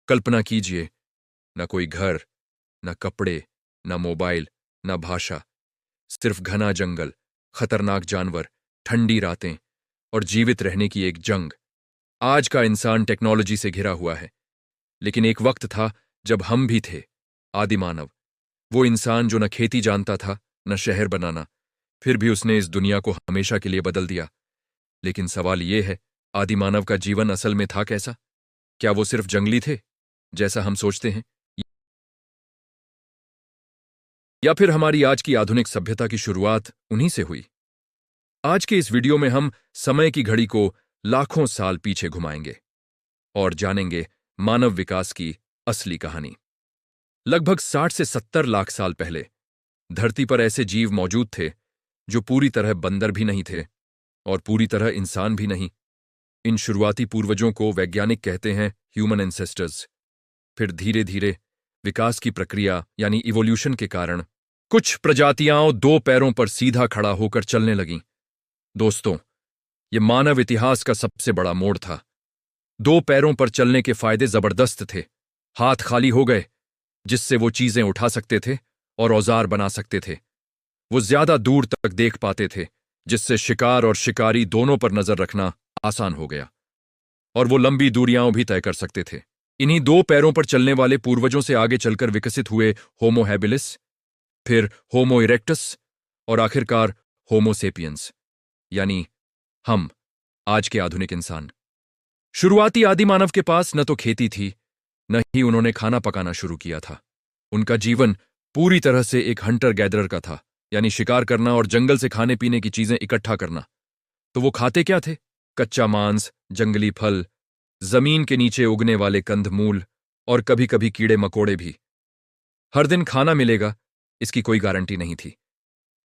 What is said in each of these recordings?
कल्पना कीजिए, न कोई घर, न कपड़े, न मोबाइल, न भाषा, सिर्फ घना जंगल, खतरनाक जानवर, ठंडी रातें और जीवित रहने की एक जंग। आज का इंसान टेक्नोलॉजी से घिरा हुआ है, लेकिन एक वक्त था जब हम भी थे, आदिमानव। वो इंसान जो न खेती जानता था, न शहर बनाना, फिर भी उसने इस दुनिया को हमेशा के लिए बदल दिया। लेकिन सवाल यह है, आदिमानव का जीवन असल में था कैसा? क्या वो सिर्फ जंगली थे, जैसा हम सोचते हैं, या फिर हमारी आज की आधुनिक सभ्यता की शुरुआत उन्हीं से हुई? आज के इस वीडियो में हम समय की घड़ी को लाखों साल पीछे घुमाएंगे और जानेंगे मानव विकास की असली कहानी। लगभग 60 से 70 लाख साल पहले धरती पर ऐसे जीव मौजूद थे जो पूरी तरह बंदर भी नहीं थे और पूरी तरह इंसान भी नहीं। इन शुरुआती पूर्वजों को वैज्ञानिक कहते हैं ह्यूमन एंसेस्टर्स। फिर धीरे धीरे विकास की प्रक्रिया यानी इवोल्यूशन के कारण कुछ प्रजातियां 2 पैरों पर सीधा खड़ा होकर चलने लगीं। दोस्तों, यह मानव इतिहास का सबसे बड़ा मोड़ था। 2 पैरों पर चलने के फायदे जबरदस्त थे। हाथ खाली हो गए, जिससे वो चीजें उठा सकते थे और औजार बना सकते थे। वो ज्यादा दूर तक देख पाते थे, जिससे शिकार और शिकारी दोनों पर नजर रखना आसान हो गया। और वो लंबी दूरियां भी तय कर सकते थे। इन्हीं 2 पैरों पर चलने वाले पूर्वजों से आगे चलकर विकसित हुए होमो हैबिलिस, फिर होमो इरेक्टस और आखिरकार होमो सेपियंस, यानी हम, आज के आधुनिक इंसान। शुरुआती आदिमानव के पास न तो खेती थी, न ही उन्होंने खाना पकाना शुरू किया था। उनका जीवन पूरी तरह से एक हंटर गैदरर का था, यानी शिकार करना और जंगल से खाने पीने की चीजें इकट्ठा करना। तो वो खाते क्या थे? कच्चा मांस, जंगली फल, जमीन के नीचे उगने वाले कंदमूल और कभी कभी कीड़े मकोड़े भी। हर दिन खाना मिलेगा, इसकी कोई गारंटी नहीं थी।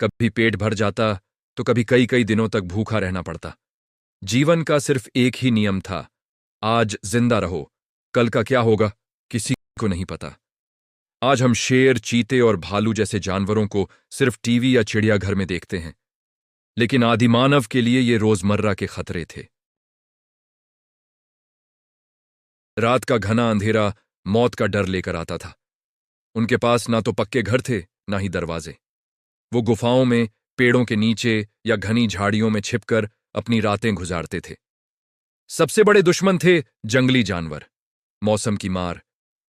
कभी पेट भर जाता तो कभी कई कई दिनों तक भूखा रहना पड़ता। जीवन का सिर्फ एक ही नियम था, आज जिंदा रहो, कल का क्या होगा किसी को नहीं पता। आज हम शेर, चीते और भालू जैसे जानवरों को सिर्फ टीवी या चिड़ियाघर में देखते हैं, लेकिन आदिमानव के लिए ये रोजमर्रा के खतरे थे। रात का घना अंधेरा मौत का डर लेकर आता था। उनके पास ना तो पक्के घर थे, ना ही दरवाजे। वो गुफाओं में, पेड़ों के नीचे या घनी झाड़ियों में छिपकर अपनी रातें गुजारते थे। सबसे बड़े दुश्मन थे जंगली जानवर, मौसम की मार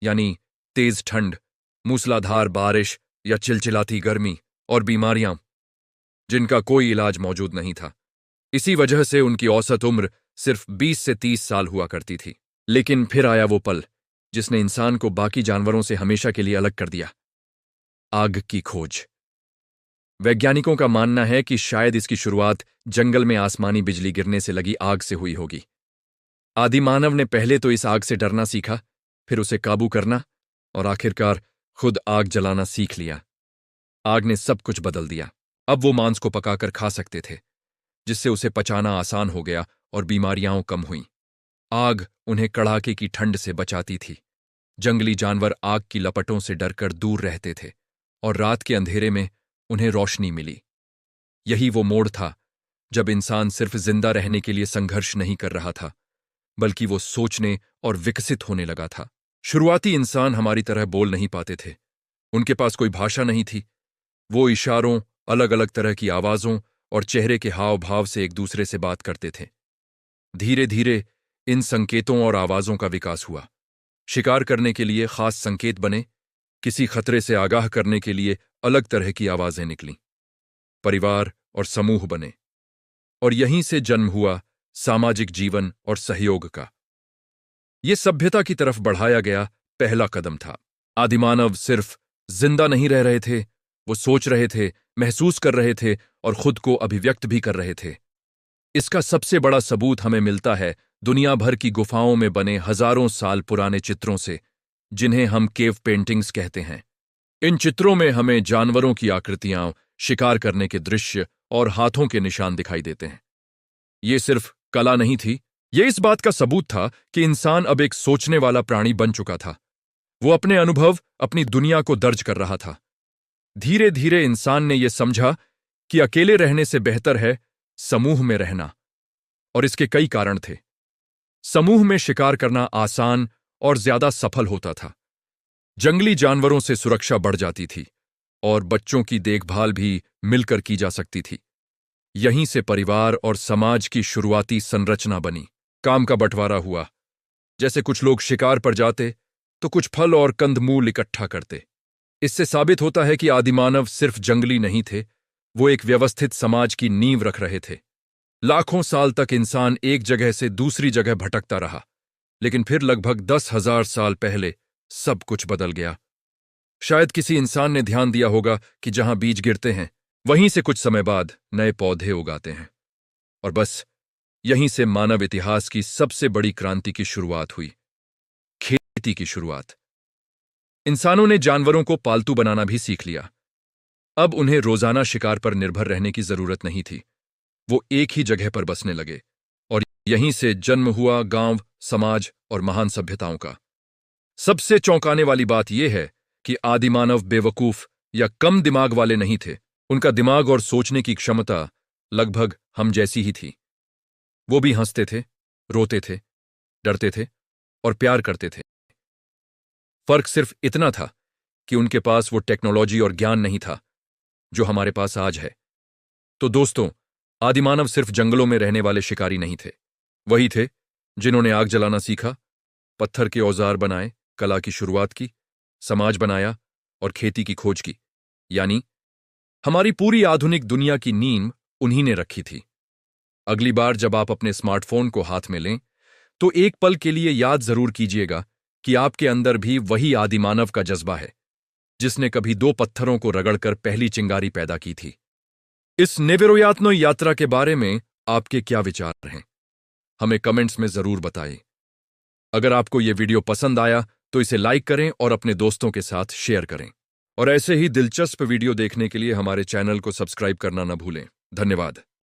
यानी तेज ठंड, मूसलाधार बारिश या चिलचिलाती गर्मी, और बीमारियां जिनका कोई इलाज मौजूद नहीं था। इसी वजह से उनकी औसत उम्र सिर्फ 20 से 30 साल हुआ करती थी। लेकिन फिर आया वो पल जिसने इंसान को बाकी जानवरों से हमेशा के लिए अलग कर दिया, आग की खोज। वैज्ञानिकों का मानना है कि शायद इसकी शुरुआत जंगल में आसमानी बिजली गिरने से लगी आग से हुई होगी। आदिमानव ने पहले तो इस आग से डरना सीखा, फिर उसे काबू करना और आखिरकार खुद आग जलाना सीख लिया। आग ने सब कुछ बदल दिया। अब वो मांस को पकाकर खा सकते थे, जिससे उसे पचाना आसान हो गया और बीमारियां कम हुईं। आग उन्हें कड़ाके की ठंड से बचाती थी। जंगली जानवर आग की लपटों से डरकर दूर रहते थे और रात के अंधेरे में उन्हें रोशनी मिली। यही वो मोड़ था जब इंसान सिर्फ जिंदा रहने के लिए संघर्ष नहीं कर रहा था, बल्कि वो सोचने और विकसित होने लगा था। शुरुआती इंसान हमारी तरह बोल नहीं पाते थे। उनके पास कोई भाषा नहीं थी। वो इशारों, अलग अलग तरह की आवाजों और चेहरे के हाव भाव से एक दूसरे से बात करते थे। धीरे धीरे इन संकेतों और आवाजों का विकास हुआ। शिकार करने के लिए खास संकेत बने, किसी खतरे से आगाह करने के लिए अलग तरह की आवाजें निकलीं। परिवार और समूह बने, और यहीं से जन्म हुआ सामाजिक जीवन और सहयोग का। यह सभ्यता की तरफ बढ़ाया गया पहला कदम था। आदिमानव सिर्फ जिंदा नहीं रह रहे थे, वो सोच रहे थे, महसूस कर रहे थे और खुद को अभिव्यक्त भी कर रहे थे। इसका सबसे बड़ा सबूत हमें मिलता है दुनिया भर की गुफाओं में बने हजारों साल पुराने चित्रों से, जिन्हें हम केव पेंटिंग्स कहते हैं। इन चित्रों में हमें जानवरों की आकृतियां, शिकार करने के दृश्य और हाथों के निशान दिखाई देते हैं। ये सिर्फ कला नहीं थी, ये इस बात का सबूत था कि इंसान अब एक सोचने वाला प्राणी बन चुका था। वो अपने अनुभव, अपनी दुनिया को दर्ज कर रहा था। धीरे धीरे इंसान ने यह समझा कि अकेले रहने से बेहतर है समूह में रहना, और इसके कई कारण थे। समूह में शिकार करना आसान और ज्यादा सफल होता था। जंगली जानवरों से सुरक्षा बढ़ जाती थी और बच्चों की देखभाल भी मिलकर की जा सकती थी। यहीं से परिवार और समाज की शुरुआती संरचना बनी। काम का बंटवारा हुआ। जैसे कुछ लोग शिकार पर जाते तो कुछ फल और कंदमूल इकट्ठा करते। इससे साबित होता है कि आदिमानव सिर्फ जंगली नहीं थे, वो एक व्यवस्थित समाज की नींव रख रहे थे। लाखों साल तक इंसान एक जगह से दूसरी जगह भटकता रहा, लेकिन फिर लगभग 10,000 साल पहले सब कुछ बदल गया। शायद किसी इंसान ने ध्यान दिया होगा कि जहां बीज गिरते हैं वहीं से कुछ समय बाद नए पौधे उगाते हैं। और बस यहीं से मानव इतिहास की सबसे बड़ी क्रांति की शुरुआत हुई, खेती की शुरुआत। इंसानों ने जानवरों को पालतू बनाना भी सीख लिया। अब उन्हें रोजाना शिकार पर निर्भर रहने की जरूरत नहीं थी। वो एक ही जगह पर बसने लगे और यहीं से जन्म हुआ गांव, समाज और महान सभ्यताओं का। सबसे चौंकाने वाली बात यह है कि आदिमानव बेवकूफ या कम दिमाग वाले नहीं थे। उनका दिमाग और सोचने की क्षमता लगभग हम जैसी ही थी। वो भी हंसते थे, रोते थे, डरते थे और प्यार करते थे। फर्क सिर्फ इतना था कि उनके पास वो टेक्नोलॉजी और ज्ञान नहीं था जो हमारे पास आज है। तो दोस्तों, आदिमानव सिर्फ जंगलों में रहने वाले शिकारी नहीं थे। वही थे जिन्होंने आग जलाना सीखा, पत्थर के औजार बनाए, कला की शुरुआत की, समाज बनाया और खेती की खोज की। यानी हमारी पूरी आधुनिक दुनिया की नींव उन्हीं ने रखी थी। अगली बार जब आप अपने स्मार्टफोन को हाथ में लें तो एक पल के लिए याद जरूर कीजिएगा कि आपके अंदर भी वही आदिमानव का जज्बा है जिसने कभी दो पत्थरों को रगड़कर पहली चिंगारी पैदा की थी। इस नेवेरोयात्नो यात्रा के बारे में आपके क्या विचार हैं? हमें कमेंट्स में जरूर बताएं। अगर आपको यह वीडियो पसंद आया तो इसे लाइक करें और अपने दोस्तों के साथ शेयर करें। और ऐसे ही दिलचस्प वीडियो देखने के लिए हमारे चैनल को सब्सक्राइब करना न भूलें। धन्यवाद।